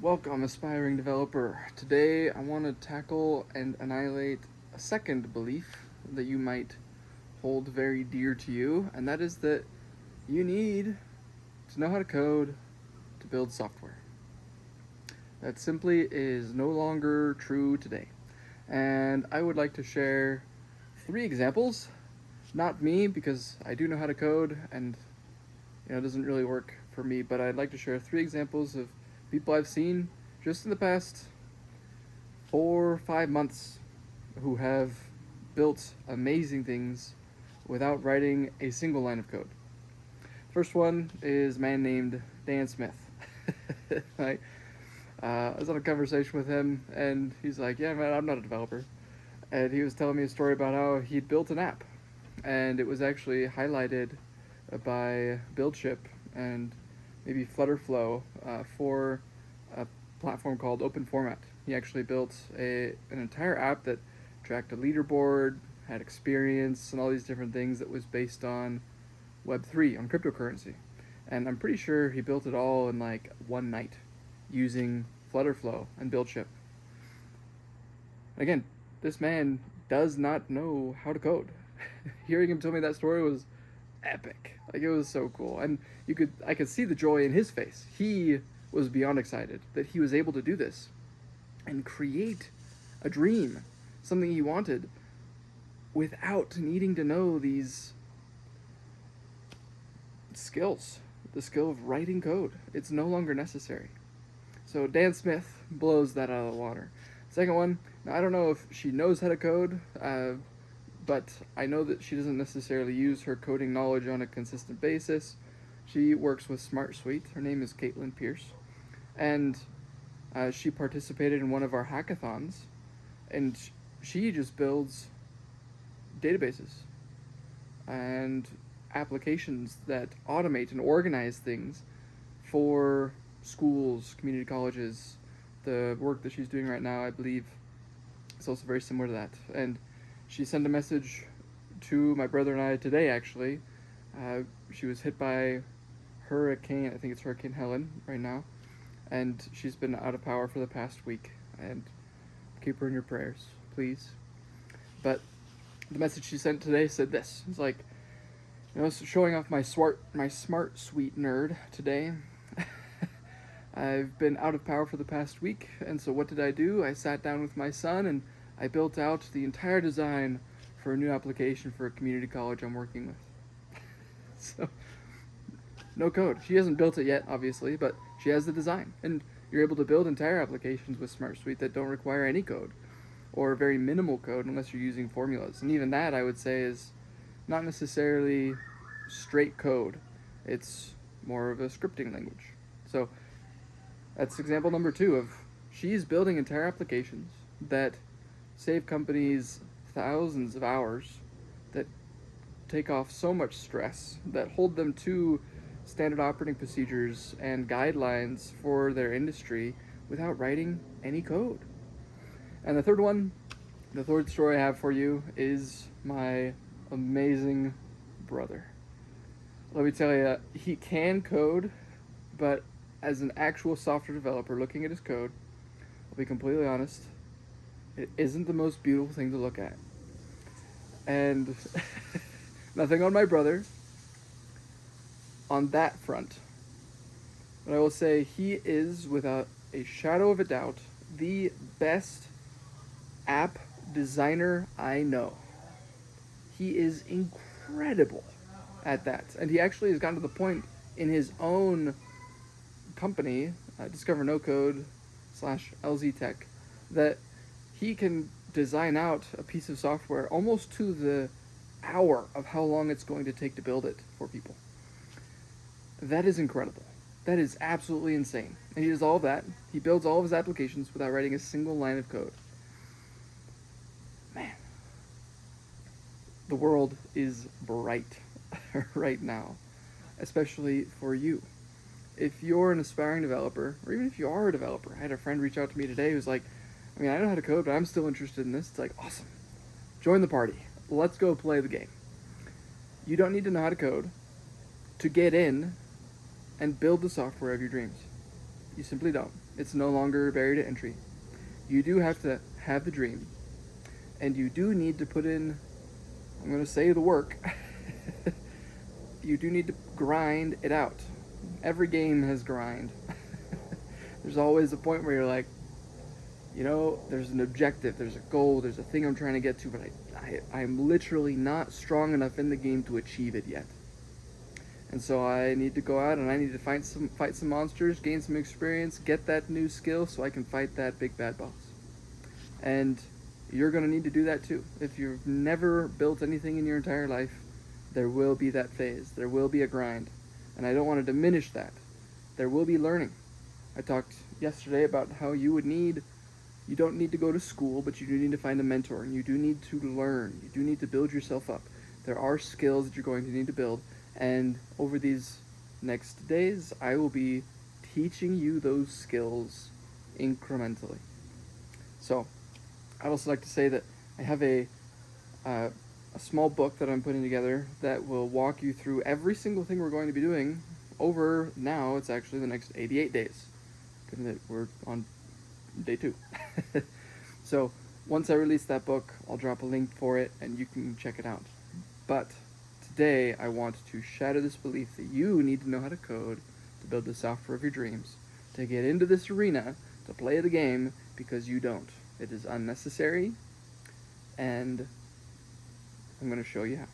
Welcome, aspiring developer. Today I want to tackle and annihilate a second belief that you might hold very dear to you, and that is that you need to know how to code to build software. That simply is no longer true today. And I would like to share 3 examples. Not me, because I do know how to code and it doesn't really work for me, but I'd like to share 3 examples of people I've seen just in the past 4 or 5 months who have built amazing things without writing a single line of code. First one is a man named Dan Smith. I was on a conversation with him, and he's like, "Yeah, man, I'm not a developer." And he was telling me a story about how he'd built an app, and it was actually highlighted by BuildShip and maybe FlutterFlow for a platform called Open Format. He actually built an entire app that tracked a leaderboard, had experience, and all these different things that was based on Web3, on cryptocurrency. And I'm pretty sure he built it all in like one night using FlutterFlow and BuildShip. Again, this man does not know how to code. Hearing him tell me that story was epic. Like, it was so cool. And I could see the joy in his face. He was beyond excited that he was able to do this and create a dream, something he wanted, without needing to know these skills. The skill of writing code. It's no longer necessary. So Dan Smith blows that out of the water. Second one, now I don't know if she knows how to code, but I know that she doesn't necessarily use her coding knowledge on a consistent basis. She works with SmartSuite. Her name is Caitlin Pierce. And she participated in one of our hackathons. And she just builds databases and applications that automate and organize things for schools, community colleges. The work that she's doing right now, I believe, is also very similar to that. And she sent a message to my brother and I today, actually. She was hit by hurricane, I think it's Hurricane Helen right now, and she's been out of power for the past week. And keep her in your prayers, please. But the message she sent today said this. It's like, showing off my SmartSuite nerd today. I've been out of power for the past week, and so what did I do? I sat down with my son and I built out the entire design for a new application for a community college I'm working with. So, no code. She hasn't built it yet, obviously, but she has the design. And you're able to build entire applications with SmartSuite that don't require any code, or very minimal code unless you're using formulas. And even that, I would say, is not necessarily straight code. It's more of a scripting language. So that's example number 2 of she's building entire applications that save companies thousands of hours, that take off so much stress, that hold them to standard operating procedures and guidelines for their industry without writing any code. And the third story I have for you is my amazing brother. Let me tell you, he can code, but as an actual software developer looking at his code, I'll be completely honest, it isn't the most beautiful thing to look at. And nothing on my brother on that front. But I will say he is, without a shadow of a doubt, the best app designer I know. He is incredible at that. And he actually has gotten to the point in his own company, Discover No Code /LZ Tech, that he can design out a piece of software almost to the hour of how long it's going to take to build it for people. That is incredible. That is absolutely insane. And he does all of that. He builds all of his applications without writing a single line of code. Man, the world is bright right now, especially for you. If you're an aspiring developer, or even if you are a developer, I had a friend reach out to me today who's like, I know how to code, but I'm still interested in this. It's like, awesome. Join the party. Let's go play the game. You don't need to know how to code to get in and build the software of your dreams. You simply don't. It's no longer a barrier to entry. You do have to have the dream, and you do need to put in, I'm going to say the work. You do need to grind it out. Every game has grind. There's always a point where you're like, there's an objective, there's a goal, there's a thing I'm trying to get to, but I'm literally not strong enough in the game to achieve it yet. And so I need to go out and I need to fight some monsters, gain some experience, get that new skill so I can fight that big bad boss. And you're going to need to do that too. If you've never built anything in your entire life, there will be that phase. There will be a grind. And I don't want to diminish that. There will be learning. I talked yesterday about how you don't need to go to school, but you do need to find a mentor, and you do need to learn. You do need to build yourself up. There are skills that you're going to need to build, and over these next days, I will be teaching you those skills incrementally. So, I'd also like to say that I have a small book that I'm putting together that will walk you through every single thing we're going to be doing over, now it's actually the next 88 days, given that we're on day 2. So once I release that book, I'll drop a link for it and you can check it out. But today I want to shatter this belief that you need to know how to code to build the software of your dreams, to get into this arena, to play the game, because you don't. It is unnecessary, and I'm going to show you how.